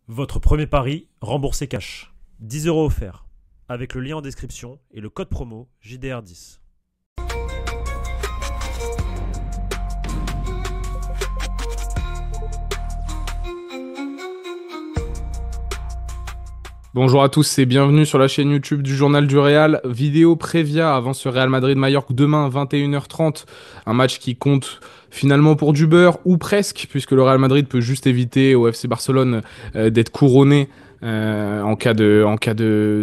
Votre premier pari remboursé cash. 10 euros offerts. Avec le lien en description et le code promo JDR10. Bonjour à tous et bienvenue sur la chaîne YouTube du Journal du Real. Vidéo Prévia avant ce Real Madrid-Majorque demain 21h30. Un match qui compte finalement pour du beurre ou presque, puisque le Real Madrid peut juste éviter au FC Barcelone d'être couronné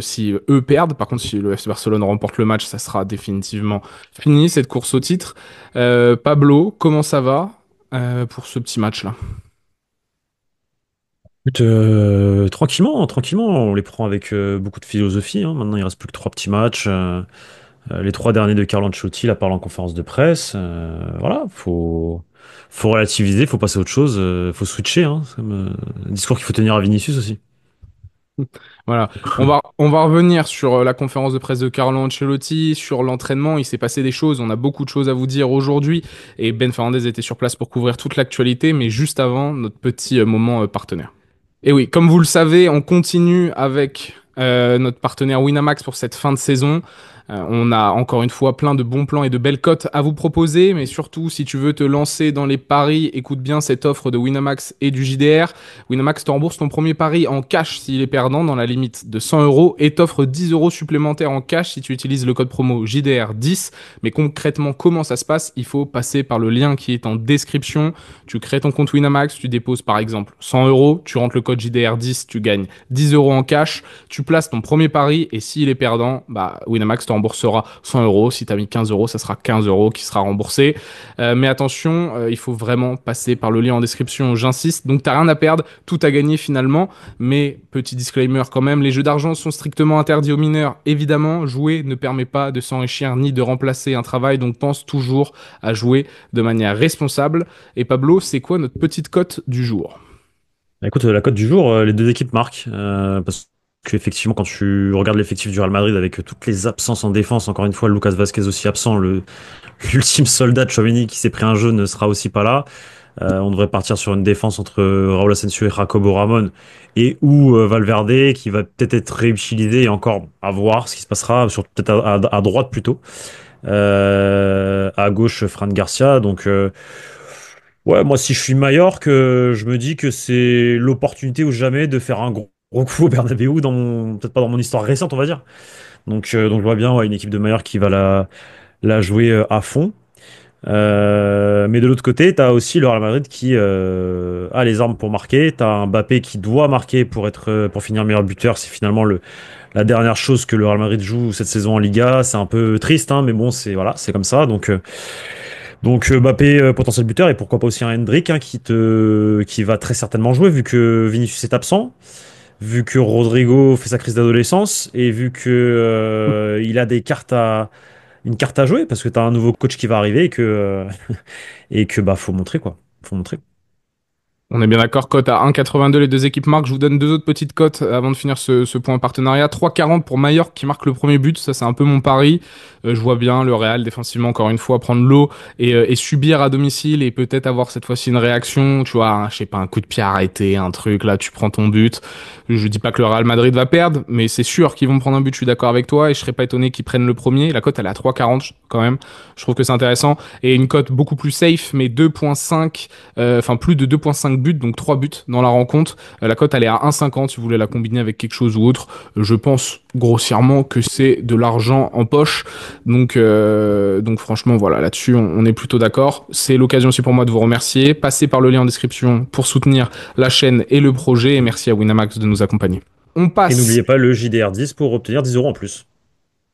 si eux perdent. Par contre, si le FC Barcelone remporte le match, ça sera définitivement fini cette course au titre. Pablo, comment ça va pour ce petit match-là? Écoute, tranquillement, tranquillement, on les prend avec beaucoup de philosophie, hein. Maintenant, il reste plus que trois petits matchs. Les trois derniers de Carlo Ancelotti, là, parle en conférence de presse. Voilà, faut relativiser, faut passer à autre chose, faut switcher, hein. C'est comme un discours qu'il faut tenir à Vinicius aussi. Voilà, on va revenir sur la conférence de presse de Carlo Ancelotti, sur l'entraînement. Il s'est passé des choses, on a beaucoup de choses à vous dire aujourd'hui. Et Ben Fernandez était sur place pour couvrir toute l'actualité, mais juste avant, notre petit moment partenaire. Et oui, comme vous le savez, on continue avec notre partenaire Winamax pour cette fin de saison. On a encore une fois plein de bons plans et de belles cotes à vous proposer, mais surtout si tu veux te lancer dans les paris, écoute bien cette offre de Winamax et du JDR. Winamax te rembourse ton premier pari en cash s'il est perdant dans la limite de 100 euros et t'offre 10 euros supplémentaires en cash si tu utilises le code promo JDR10. Mais concrètement, comment ça se passe? Il faut passer par le lien qui est en description. Tu crées ton compte Winamax, tu déposes par exemple 100 euros, tu rentres le code JDR10, tu gagnes 10 euros en cash, tu places ton premier pari et s'il est perdant, Winamax te remboursera 100 euros. Si tu as mis 15 euros, ça sera 15 euros qui sera remboursé. Mais attention, il faut vraiment passer par le lien en description, j'insiste. Donc t'as rien à perdre, tout à gagner finalement. Mais petit disclaimer quand même, les jeux d'argent sont strictement interdits aux mineurs. Évidemment, jouer ne permet pas de s'enrichir ni de remplacer un travail, donc pense toujours à jouer de manière responsable. Et Pablo, c'est quoi notre petite cote du jour? Écoute, la cote du jour, les deux équipes marquent. Parce qu'effectivement, quand tu regardes l'effectif du Real Madrid avec toutes les absences en défense, encore une fois, Lucas Vasquez aussi absent, l'ultime soldat de Tchouaméni qui s'est pris un jeu ne sera aussi pas là. On devrait partir sur une défense entre Raúl Asensio et Jacobo Ramon et ou Valverde qui va peut-être être réutilisé et encore à voir ce qui se passera, sur peut-être à droite plutôt. À gauche, Fran Garcia. Donc, ouais, moi, si je suis Mallorca, je me dis que c'est l'opportunité ou jamais de faire un gros coup au Bernabéu peut-être pas dans mon histoire récente, on va dire. Donc je vois bien, ouais, une équipe de Mallorca qui va la jouer à fond. Mais de l'autre côté, tu as aussi le Real Madrid qui a les armes pour marquer. Tu as un Mbappé qui doit marquer pour finir meilleur buteur. C'est finalement la dernière chose que le Real Madrid joue cette saison en Liga. C'est un peu triste, hein, mais bon, c'est comme ça. Donc Mbappé, potentiel buteur, et pourquoi pas aussi un Hendrick, hein, qui va très certainement jouer vu que Vinicius est absent, vu que Rodrigo fait sa crise d'adolescence et vu que il a une carte à jouer parce que tu as un nouveau coach qui va arriver et que faut montrer quoi. Faut montrer. On est bien d'accord, cote à 1,82 les deux équipes marquent. Je vous donne deux autres petites cotes avant de finir ce point partenariat. 3,40 pour Mallorca qui marque le premier but, ça c'est un peu mon pari. Je vois bien le Real défensivement encore une fois prendre l'eau et subir à domicile et peut-être avoir cette fois-ci une réaction, tu vois, je sais pas, un coup de pied arrêté, un truc, là tu prends ton but. Je dis pas que le Real Madrid va perdre, mais c'est sûr qu'ils vont prendre un but, je suis d'accord avec toi et je serais pas étonné qu'ils prennent le premier. La cote elle est à 3,40 quand même, je trouve que c'est intéressant. Et une cote beaucoup plus safe, mais 2,5, plus de 2,5 buts, donc 3 buts dans la rencontre. La cote, elle est à 1,50 si vous voulez la combiner avec quelque chose ou autre. Je pense grossièrement que c'est de l'argent en poche. Donc franchement, voilà, là-dessus, on est plutôt d'accord. C'est l'occasion aussi pour moi de vous remercier. Passez par le lien en description pour soutenir la chaîne et le projet. Et merci à Winamax de nous accompagner. On Et passe. n'oubliez pas le JDR10 pour obtenir 10 euros en plus.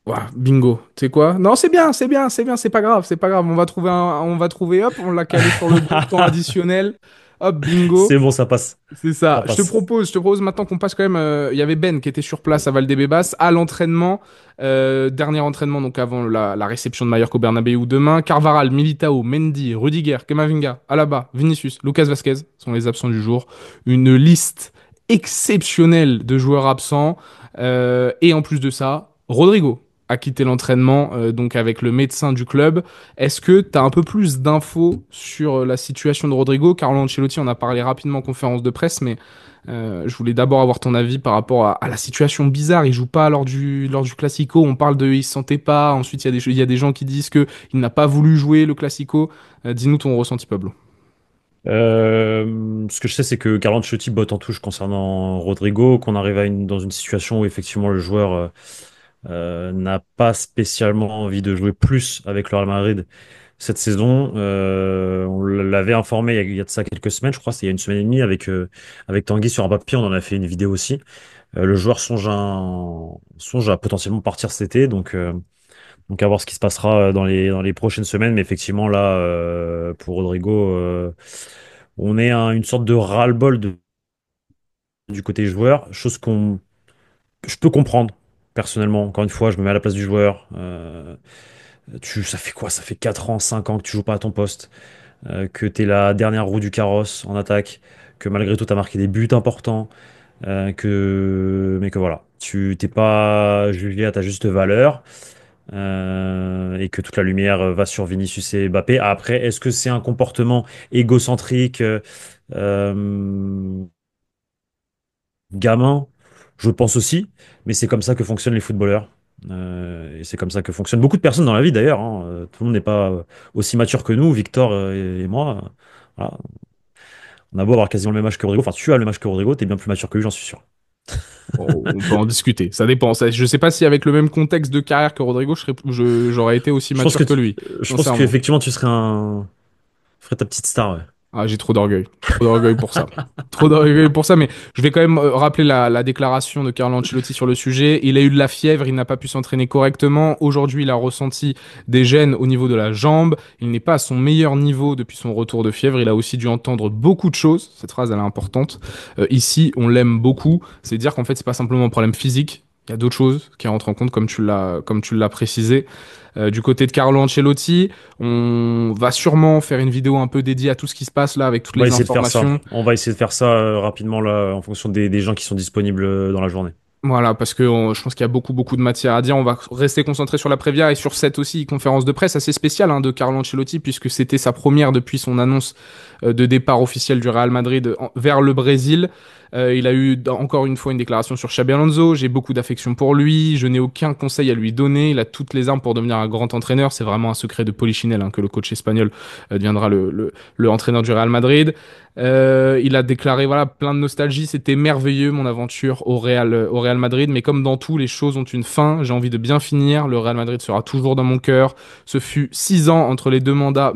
Ouah, bingo. Tu sais quoi? Non, c'est bien, c'est bien, c'est bien, c'est pas grave, c'est pas grave. On va trouver, hop, on l'a calé sur le bon temps additionnel. Hop, bingo. C'est bon, ça passe. C'est ça. Ça Je te passe. propose, je te propose maintenant qu'on passe quand même. Il y avait Ben qui était sur place à Valdebebas à l'entraînement, dernier entraînement donc avant la réception de Mallorca au Bernabéu demain. Carvaral, Militao, Mendy, Rudiger, Camavinga, Alaba, Vinicius, Lucas Vasquez sont les absents du jour. Une liste exceptionnelle de joueurs absents et en plus de ça, Rodrigo. a quitté l'entraînement, donc avec le médecin du club. Est-ce que tu as un peu plus d'infos sur la situation de Rodrigo? Carlo Ancelotti en a parlé rapidement en conférence de presse, mais je voulais d'abord avoir ton avis par rapport à la situation bizarre. Il joue pas lors du Classico. On parle de il se sentait pas. Ensuite, il y a des gens qui disent que il n'a pas voulu jouer le Classico. Dis-nous ton ressenti, Pablo. Ce que je sais, c'est que Carlo Ancelotti botte en touche concernant Rodrigo, qu'on arrive dans une situation où effectivement le joueur n'a pas spécialement envie de jouer plus avec le Real Madrid cette saison. On l'avait informé il y a de ça quelques semaines, je crois, c'était il y a une semaine et demie avec Tanguy sur un papier, on en a fait une vidéo aussi. Le joueur songe à potentiellement partir cet été, donc à voir ce qui se passera dans les prochaines semaines. Mais effectivement, là, pour Rodrigo, on est à une sorte de ras-le-bol du côté joueur, chose qu'on je peux comprendre. Personnellement, encore une fois, je me mets à la place du joueur. Ça fait quoi? Ça fait 4 ans, 5 ans que tu joues pas à ton poste, que tu es la dernière roue du carrosse en attaque, que malgré tout tu as marqué des buts importants, mais que voilà, tu t'es pas jugé à ta juste valeur, et que toute la lumière va sur Vinicius et Mbappé. Après, est-ce que c'est un comportement égocentrique, euh, gamin? Je pense aussi, mais c'est comme ça que fonctionnent les footballeurs. Et c'est comme ça que fonctionnent beaucoup de personnes dans la vie d'ailleurs, hein. Tout le monde n'est pas aussi mature que nous, Victor et moi. Voilà. On a beau avoir quasiment le même âge que Rodrigo, enfin tu as le même âge que Rodrigo, t'es bien plus mature que lui, j'en suis sûr. Bon, on peut en discuter. Ça dépend. Je sais pas si avec le même contexte de carrière que Rodrigo, j'aurais été aussi Je pense mature que que lui, je pense sincèrement. qu'effectivement tu serais ferais ta petite star, ouais. Ah, j'ai trop d'orgueil. Trop d'orgueil pour ça. Trop d'orgueil pour ça, mais je vais quand même rappeler la déclaration de Carlo Ancelotti sur le sujet. Il a eu de la fièvre, il n'a pas pu s'entraîner correctement. Aujourd'hui, il a ressenti des gènes au niveau de la jambe. Il n'est pas à son meilleur niveau depuis son retour de fièvre. Il a aussi dû entendre beaucoup de choses. Cette phrase, elle est importante. Ici, on l'aime beaucoup. C'est dire qu'en fait, c'est pas simplement un problème physique. Il y a d'autres choses qui rentrent en compte, comme tu l'as précisé. Du côté de Carlo Ancelotti, on va sûrement faire une vidéo un peu dédiée à tout ce qui se passe là avec toutes On va les essayer de faire ça. informations. On va essayer de faire ça rapidement là, en fonction des gens qui sont disponibles dans la journée. Voilà, parce que je pense qu'il y a beaucoup, beaucoup de matière à dire. On va rester concentré sur la Prévia et sur cette aussi conférence de presse assez spéciale de Carlo Ancelotti, puisque c'était sa première depuis son annonce de départ officiel du Real Madrid vers le Brésil. Il a eu encore une fois une déclaration sur Xabi Alonso. J'ai beaucoup d'affection pour lui. Je n'ai aucun conseil à lui donner. Il a toutes les armes pour devenir un grand entraîneur. C'est vraiment un secret de Polichinelle que le coach espagnol deviendra le entraîneur du Real Madrid. Il a déclaré voilà plein de nostalgie, c'était merveilleux mon aventure au Real Madrid, mais comme dans tout, les choses ont une fin. J'ai envie de bien finir. Le Real Madrid sera toujours dans mon cœur. Ce fut 6 ans entre les deux mandats,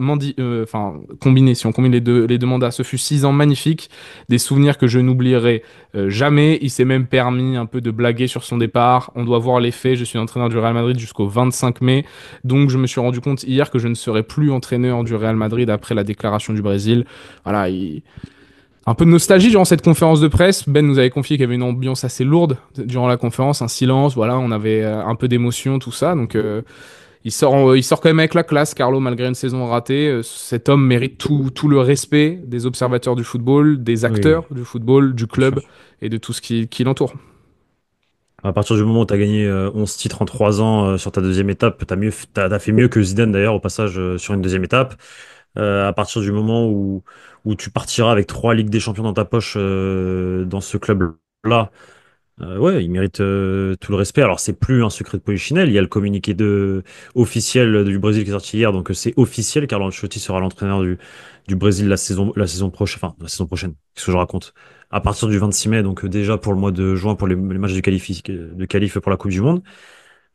enfin combinés, si on combine les deux mandats, ce fut 6 ans magnifiques, des souvenirs que je n'oublierai jamais. Il s'est même permis un peu de blaguer sur son départ. On doit voir les faits. Je suis entraîneur du Real Madrid jusqu'au 25 mai, donc je me suis rendu compte hier que je ne serai plus entraîneur du Real Madrid après la déclaration du Brésil. Voilà, un peu de nostalgie durant cette conférence de presse. Ben nous avait confié qu'il y avait une ambiance assez lourde durant la conférence, un silence, voilà, on avait un peu d'émotion, tout ça. Donc il sort quand même avec la classe, Carlo, malgré une saison ratée. Cet homme mérite tout le respect des observateurs du football, des Oui, acteurs du football, du bien sûr. club et de tout ce qui l'entoure. À partir du moment où tu as gagné 11 titres en 3 ans sur ta deuxième étape, t'as fait mieux que Zidane d'ailleurs au passage sur une deuxième étape. À partir du moment où tu partiras avec 3 Ligues des Champions dans ta poche dans ce club-là, ouais, il mérite tout le respect. Alors, c'est plus un secret de Polichinelle. Il y a le communiqué officiel du Brésil qui est sorti hier, donc c'est officiel. Carlo Ancelotti sera l'entraîneur du Brésil la saison prochaine. Enfin, la saison prochaine. Qu'est-ce que je raconte? À partir du 26 mai, donc déjà pour le mois de juin, pour les matchs de qualif pour la Coupe du Monde.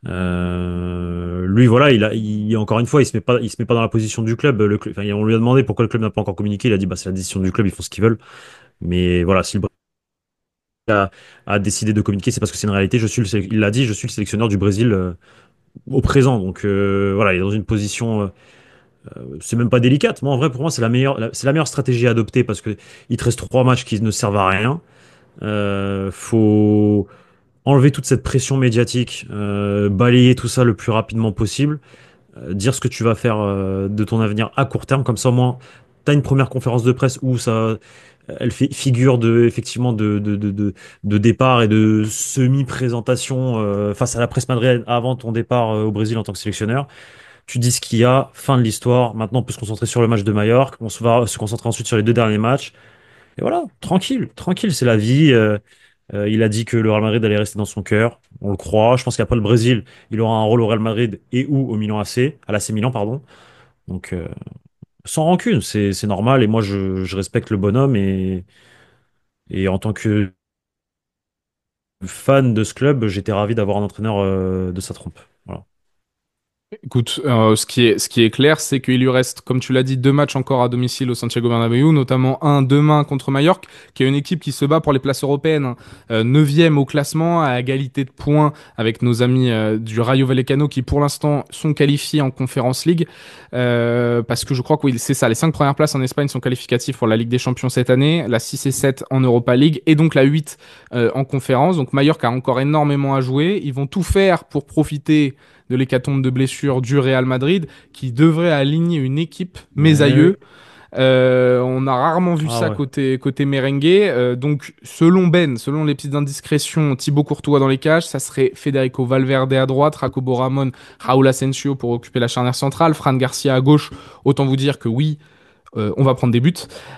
Lui, voilà, encore une fois, il se met pas dans la position du club. Enfin, on lui a demandé pourquoi le club n'a pas encore communiqué. Il a dit, bah, c'est la décision du club, ils font ce qu'ils veulent. Mais voilà, si le a décidé de communiquer, c'est parce que c'est une réalité. Il l'a dit, je suis le sélectionneur du Brésil au présent. Donc voilà, il est dans une position, c'est même pas délicate. Moi, en vrai, pour moi, c'est la meilleure stratégie à adopter parce que il te reste 3 matchs qui ne servent à rien. Faut enlever toute cette pression médiatique, balayer tout ça le plus rapidement possible, dire ce que tu vas faire de ton avenir à court terme. Comme ça, au moins, tu as une première conférence de presse où ça. Elle fait figure de, effectivement, de départ et de semi-présentation face à la presse madridienne avant ton départ au Brésil en tant que sélectionneur. Tu dis ce qu'il y a, fin de l'histoire. Maintenant, on peut se concentrer sur le match de Majorque. On se va se concentrer ensuite sur les deux derniers matchs. Et voilà, tranquille, tranquille, c'est la vie. Il a dit que le Real Madrid allait rester dans son cœur. On le croit. Je pense qu'après le Brésil, il aura un rôle au Real Madrid et ou au Milan AC, à l'AC Milan, pardon. Donc, sans rancune, c'est normal. Et moi, je respecte le bonhomme. Et en tant que fan de ce club, j'étais ravi d'avoir un entraîneur de sa trempe. Voilà. Écoute, ce qui est clair, c'est qu'il lui reste, comme tu l'as dit, 2 matchs encore à domicile au Santiago Bernabéu, notamment un demain contre Mallorca, qui est une équipe qui se bat pour les places européennes, hein. 9e au classement, à égalité de points avec nos amis du Rayo Vallecano, qui pour l'instant sont qualifiés en Conference League, parce que je crois que oui, c'est ça, les 5 premières places en Espagne sont qualificatives pour la Ligue des Champions cette année, la 6 et 7 en Europa League, et donc la 8 en Conférence. Donc Mallorca a encore énormément à jouer, ils vont tout faire pour profiter de l'hécatombe de blessures du Real Madrid, qui devrait aligner une équipe Ouais. mésailleux. On a rarement vu Ah ça ouais. côté merengue. Donc, selon Ben, selon les petites indiscrétions, Thibaut Courtois dans les cages, ça serait Federico Valverde à droite, Jacobo Ramon, Raúl Asensio pour occuper la charnière centrale, Fran Garcia à gauche. Autant vous dire que oui, on va prendre des buts.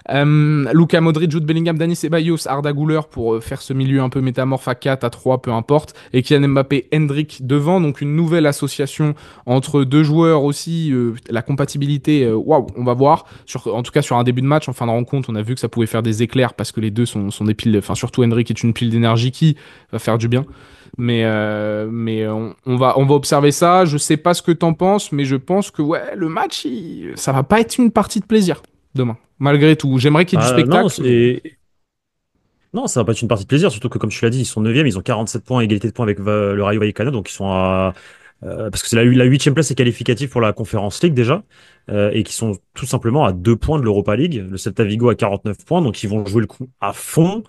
Luka Modric, Jude Bellingham, Dani Ceballos, Arda Güler pour faire ce milieu un peu métamorphe à 4, à 3, peu importe. Et Kylian Mbappé, Hendrick devant. Donc une nouvelle association entre deux joueurs aussi. La compatibilité, waouh, on va voir. En tout cas, sur un début de match, en fin de rencontre, on a vu que ça pouvait faire des éclairs parce que les deux sont des piles. Enfin, surtout Hendrick est une pile d'énergie qui va faire du bien. Mais on va observer ça. Je sais pas ce que t'en penses, mais je pense que ouais, le match, ça va pas être une partie de plaisir demain. Malgré tout, j'aimerais qu'il y ait du Non, spectacle, mais non, ça va pas être une partie de plaisir, surtout que comme tu l'as dit, ils sont 9e, ils ont 47 points, égalité de points avec le Rayo Vallecano, donc ils sont à... parce que c'est la 8e place est qualificative pour la Conference League déjà, et qui sont tout simplement à 2 points de l'Europa League. Le Celta Vigo a 49 points, donc ils vont jouer le coup à fond.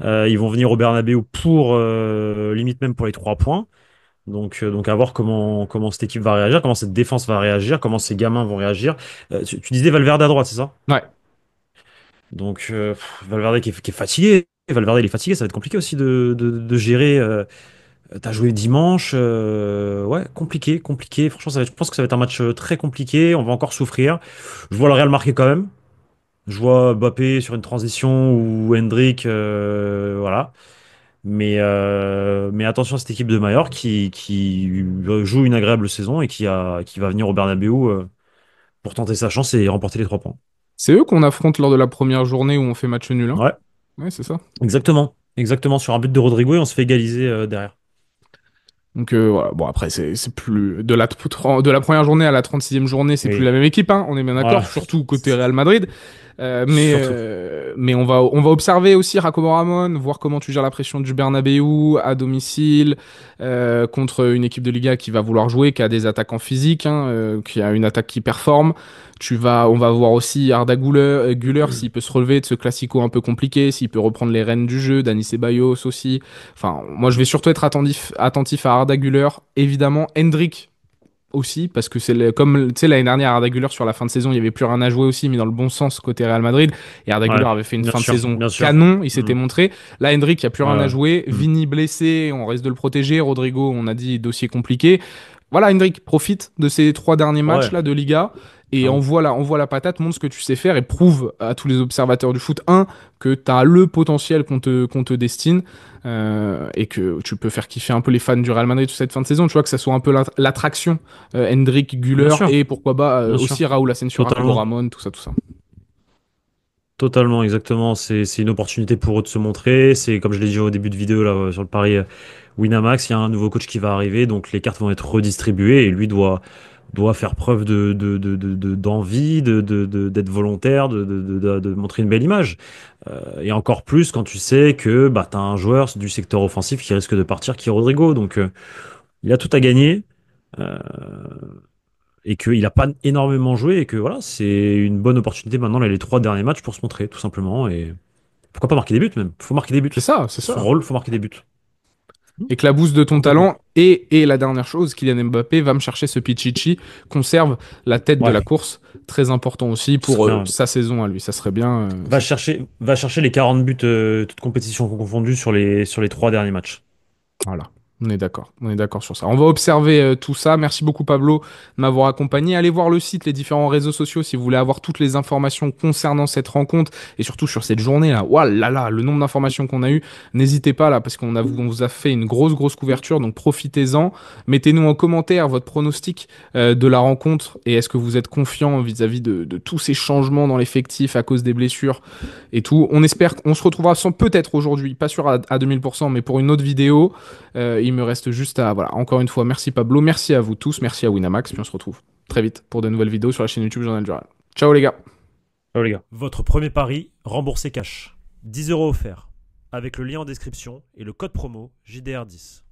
Ils vont venir au Bernabéu pour, limite même pour les 3 points. Donc à voir comment cette équipe va réagir, comment cette défense va réagir, comment ces gamins vont réagir. Tu disais Valverde à droite, c'est ça? ouais. Donc Valverde qui est fatigué. Valverde il est fatigué, ça va être compliqué aussi de gérer. T'as joué dimanche, ouais, compliqué, compliqué. Franchement, je pense que ça va être un match très compliqué. On va encore souffrir. Je vois le Real marquer quand même. Je vois Mbappé sur une transition ou Hendrick, voilà. Mais attention à cette équipe de Mallorca qui joue une agréable saison et qui va venir au Bernabéu pour tenter sa chance et remporter les 3 points. C'est eux qu'on affronte lors de la première journée où on fait match nul, hein. Ouais, Ouais, c'est ça. exactement. Exactement, sur un but de Rodrigo et on se fait égaliser derrière. Donc voilà, bon après c'est plus de la première journée à la 36e journée, c'est plus la Oui, même équipe, hein, on est bien voilà. d'accord, surtout côté Real Madrid. Mais Surtout. mais on va observer aussi Jacobo Ramon, voir comment tu gères la pression du Bernabéu à domicile contre une équipe de Liga qui va vouloir jouer, qui a des attaquants physiques, hein, qui a une attaque qui performe. On va voir aussi Arda Güler s'il peut se relever de ce classico un peu compliqué, s'il peut reprendre les rênes du jeu, Dani Ceballos aussi. Enfin, moi je vais surtout être attentif à Arda Güler, évidemment Hendrick aussi, parce que comme tu sais l'année dernière Arda Güler sur la fin de saison, il y avait plus rien à jouer aussi, mais dans le bon sens côté Real Madrid. Et Arda Güler Ouais, avait fait une bien fin de sûr, saison bien sûr. canon, il s'était Mm. montré. Là, Hendrick, il n'y a plus Ouais, rien à ouais. jouer. Mm. Vini blessé, on risque de le protéger. Rodrigo, on a dit dossier compliqué. Voilà, Hendrick, profite de ces 3 derniers matchs Ouais, là de Liga et clairement. envoie la patate, montre ce que tu sais faire et prouve à tous les observateurs du foot, que tu as le potentiel qu'on te destine et que tu peux faire kiffer un peu les fans du Real Madrid toute cette fin de saison. Tu vois, que ça soit un peu l'attraction Hendrick, Bien Güler sûr, et pourquoi pas bien sûr. aussi Raúl Asensio, Jacobo Totalement. Ramon, tout ça, tout ça. Totalement, exactement. C'est une opportunité pour eux de se montrer. C'est comme je l'ai dit au début de vidéo là, sur le pari Winamax, il y a un nouveau coach qui va arriver, donc les cartes vont être redistribuées et lui doit faire preuve d'envie, d'être volontaire, de montrer une belle image. Et encore plus quand tu sais que bah, tu as un joueur du secteur offensif qui risque de partir, qui est Rodrigo. Donc il a tout à gagner. Euh, et qu'il n'a pas énormément joué et que voilà, c'est une bonne opportunité maintenant, là, les 3 derniers matchs pour se montrer, tout simplement. Et pourquoi pas marquer des buts même? Faut marquer des buts. C'est ça, c'est C'est son ça. rôle, faut marquer des buts. Éclabousse de ton Complètement. talent. Et la dernière chose, Kylian Mbappé va me chercher ce Pichichi, conserve la tête de la Ouais, course. Très important aussi ce serait pour bien. sa saison à lui. Ça serait bien. Va chercher les 40 buts, toutes compétitions confondues sur les 3 derniers matchs. Voilà, on est d'accord sur ça. On va observer tout ça. Merci beaucoup Pablo de m'avoir accompagné. Allez voir le site, les différents réseaux sociaux si vous voulez avoir toutes les informations concernant cette rencontre et surtout sur cette journée là. Ouah là là, le nombre d'informations qu'on a eu. N'hésitez pas là parce on vous a fait une grosse couverture, donc profitez-en. Mettez-nous en commentaire votre pronostic de la rencontre et est-ce que vous êtes confiant vis-à-vis de tous ces changements dans l'effectif à cause des blessures et tout. On espère qu'on se retrouvera sans peut-être aujourd'hui, pas sûr à 2000%, mais pour une autre vidéo. Il me reste juste à... Voilà, encore une fois, merci Pablo, merci à vous tous, merci à Winamax, puis on se retrouve très vite pour de nouvelles vidéos sur la chaîne YouTube Journal du Real. Ciao les gars. Ciao les gars. Votre premier pari remboursé cash. 10 € offerts. Avec le lien en description et le code promo JDR10.